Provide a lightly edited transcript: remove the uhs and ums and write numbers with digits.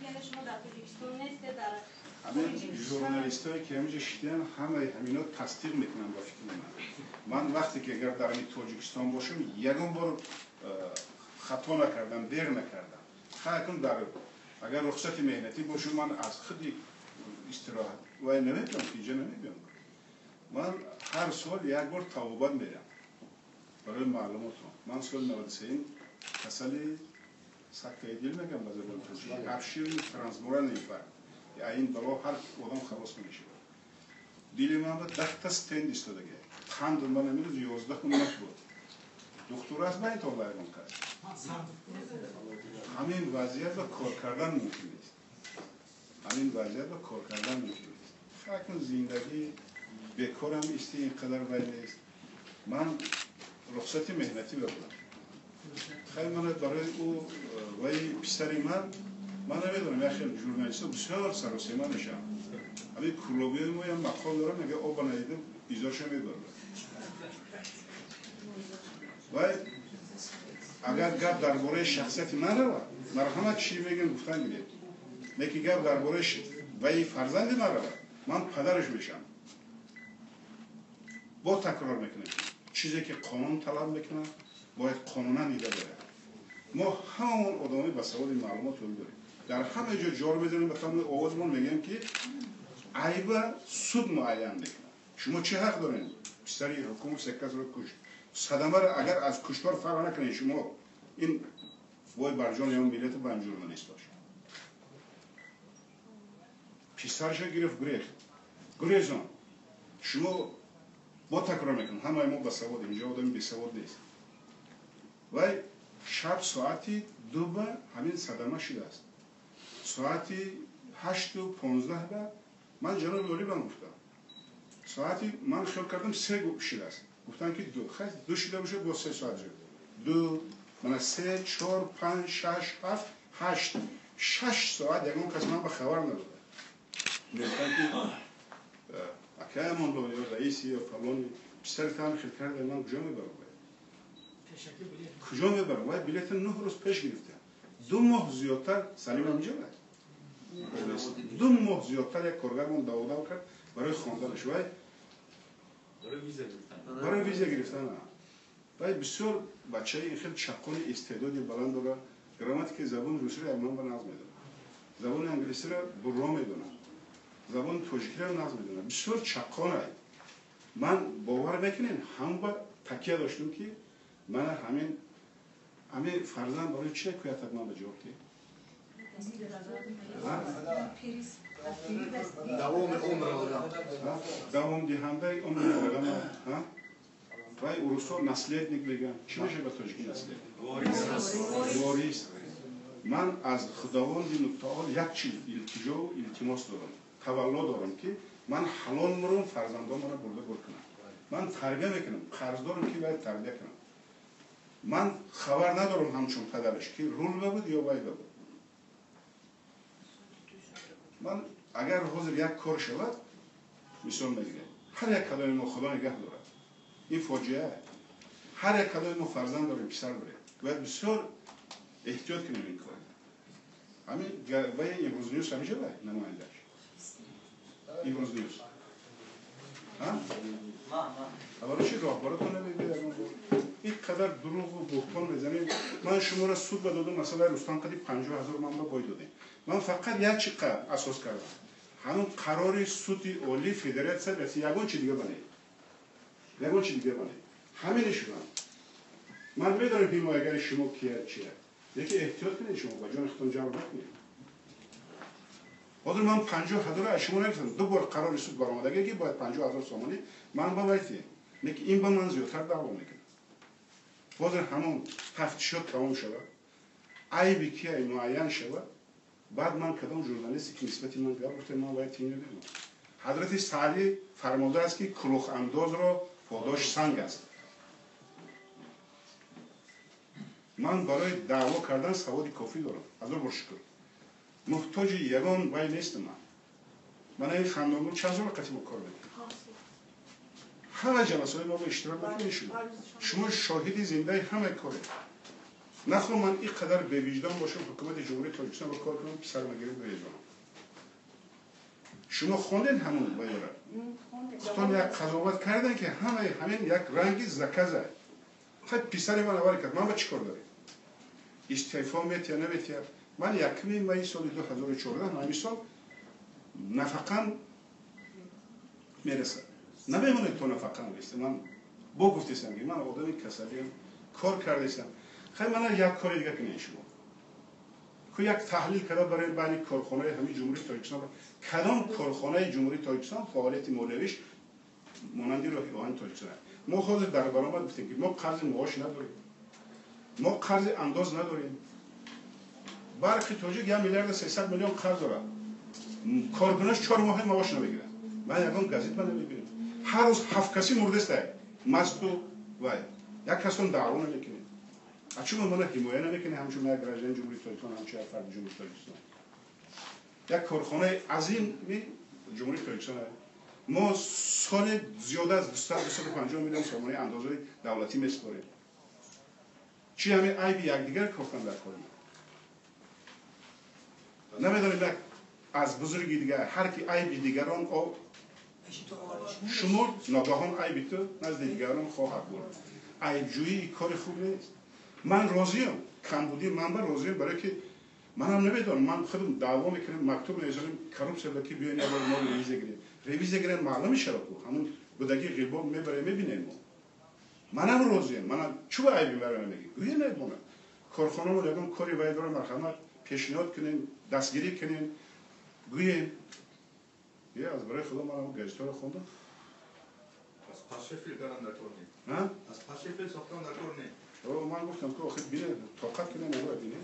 یعنی شما در تاجیکستان نیست در همین ژورنالیستایی که همینجا شدن همه همینا تصدیق میکنن با فکر من وقتی که اگر در این تاجیکستان باشم یگان بار خطا نکردم دیر نکردم خواهدم در اگر رخصت مهنتی باشم من از خودی استراحت و نمیدونم پیجه نمیدونم من هر سال یک بار توبت میرم برای معلوماتم من سال 93 کسلی سکته دل میگم با زبان ترکی افشیر ترانسمورال نیفر این بلا هر آدم خلاص میشه دیلی من با 10 تا استند استادگی خند من نمیدونم 11 منت بود دکتر از من تو لایون کرد همین وضعیت با کار کردن ممکن است همین وضعیت با کار کردن ممکن است فکر زندگی بیکارم است اینقدر ولی است من رخصت مهنتی بردم خیلی من برای او وی پسری من نمیدونم یه خیلی ژورنالیست بسیار سر و سیما نشم همین کلوبی ما یه مقال دارم میگه آب ندیدم ایزاشو میبرم وی اگر گپ درباره شخصیت من رو مرحمت چی میگن گفتن میگه میگه گپ درباره وی فرزند من رو من پدرش میشم با تکرار میکنه چیزی که قانون طلب میکنه باید قانونا دیده بره ما همون آدمی با سواد معلومات داریم در همه جا جار بزنیم بخوام آوازمون میگیم که عیب سود معین میکنه شما چه حق دارین پسری حکومت سکس رو کشت صدمه رو اگر از کشتار فرق نکنین شما این وای برجان یا ملیت با ژورنالیست باشه پسرش گرفت گریزان شما با تکرار میکنم همه ما با سواد اینجا آدمی بی سواد نیست وای شب ساعتی 2 به همین صدمه شده است ساعتی 8 و 15 به من جناب ولی بهم گفتم ساعتی من خیال کردم 3 شده است گفتن که 2 خیلی 2 شده باشه با 3 ساعت شد 2 من 3 4 5 6 7 8 6 ساعت یکم کس من به خبر نداده میگفتن که اکایمان رو یا رئیسی یا فلانی پسرتان خیلی کرده من کجا میبرم کجا میبرم وای بلیت 9 روز پیش گرفته 2 ماه زیادتر سلیم همینجا بود 2 ماه زیادتر یک کارگرمون داو کرد برای خواندنش وای برای ویزا گرفتن وای بسیار بچه خیلی چقون استعدادی بلند داره گراماتیک زبان روسی رو من به نظم میدونم زبان انگلیسی رو برا میدونم زبان تاجیکی رو نظم میدونم بسیار چقانه من باور میکنین هم با تکیه داشتم که من همین فرزند برای چه کویت من به جواب که دوام دهنده عمر آدم وای اروسا نسلیت میگن چی میشه به تاجیکی نسلیت واریس من از خداوند متعال یک چیز التجا و التماس دارم تولا دارم که من حلال مرم فرزندان من برده کنم من تربیه میکنم قرض دارم که باید تربیه کنم من خبر ندارم همچون پدرش که رول بود یا باید بود من اگر حاضر یک کار شود مثال میگه هر یک کلمه ما خدا نگه دارد این فاجعه هر یک کلمه ما فرزند داریم پسر داریم باید بسیار احتیاط کنیم این کار همین وای امروز نیوز همیشه باید نمایندهش امروز نیوز اولا چی راهبرتون نمیده این قدر دروغ و بهتان بزنیم من شما را سود بدادم مثلا رستم قدی 50,000 من باید دادیم من فقط یک چی اساس کردم همون قرار سودی اولی فدراسیون رسی یگون چی دیگه بنه همینش من میدونم حمایتگر شما کیه چیه یکی احتیاط کنید شما با جان خودتون جواب بدید حاضر من 50,000 از شما نگفتم 2 بار قرار سود برآمدگی باید 50,000 سومانی من باید میگه این با من زیادتر دعوا میکنه حاضر همون تفتیشات تمام شود عیبی که معین شود بعد من کدام ژورنالیستی که نسبتی من گفته من باید اینو بگم حضرت سعدی فرموده است که کلوخ انداز را پاداش سنگ است من برای دعوا کردن سواد کافی دارم هزار بار شکر محتاج یگان وای نیستم من این خاندان چند سال قطعی با کار میکنم همه جلسات ما به اشتراک میکنیم شما شاهدی زنده همه کاره نخوام من اینقدر به وجدان باشم حکومت جمهوری تاجیکستان رو کار کنم پسر مگیرم بریزم. شما خوندین همون باید خودتون یک قضاوت کردن که همین یک رنگی زکزه. خیلی پسر من آوری کرد. من با چی کار دارم؟ استعفا میت یا نمیت یا من یکمی مای سال 2014 همین سال نفقم میرسه. نمیمونه تو نفقم میرسه. من با گفتیستم که من آدمی کسبیم کار کردیستم. خیلی من یک کاری دیگه کنیم شما. که یک تحلیل کرده برای بین کارخانه همین جمهوری تاجیکستان کدام کارخانه جمهوری تاجیکستان فعالیت مولویش مانندی راهی آهن تاجیکستان. ما خود در برنامه گفتیم که ما قرض معاش نداریم. ما قرض انداز نداریم. برخی تاجیک 1 میلیارد 300 میلیون قرض داره. کارکناش 4 ماه معاش نمیگیره. من یکم گازیت من نمیبینم. هر روز 7 کسی مرده است. مست و وای. یک کسون دعوا نمیکنه. اچون من حمایت نمیکنه همچون یک رژیم جمهوری تاجیکستان همچون فرد جمهوری تاجیکستان. یک کارخانه عظیم جمهوری تاجیکستان ما سال زیاده از 250 میلیون سرمایه اندازه دولتی میسپاریم. چی همین عیب یک دیگر کارخانه در کار نمیدونیم از بزرگی دیگر هر کی عیب دیگران او شما ناگهان عیب تو نزد دیگران خواهد بود. عیب جویی کار خوب نیست. من راضیم کمبودی منبع راضیم برای که من هم نمیدونم من خودم دعوا میکنم مکتوب میذارم کاروب سبکی بیاین یا ما ریویزه گیریم معلوم میشه کو همون بودگی غیبا میبره میبینیم ما منم راضیم منم چوب عیبی برای نمیگی گویی نمیدونم کارخانه رو لگم کاری باید دارم مرحمت پیشنهاد کنین دستگیری کنین گویی یه از برای خدا من گزیتا رو خوندم از پشفیل کردن در کار نیم ها از پشفیل ساختن در کار نیم من گفتم که آخه بینه طاقت کنه نباید بینه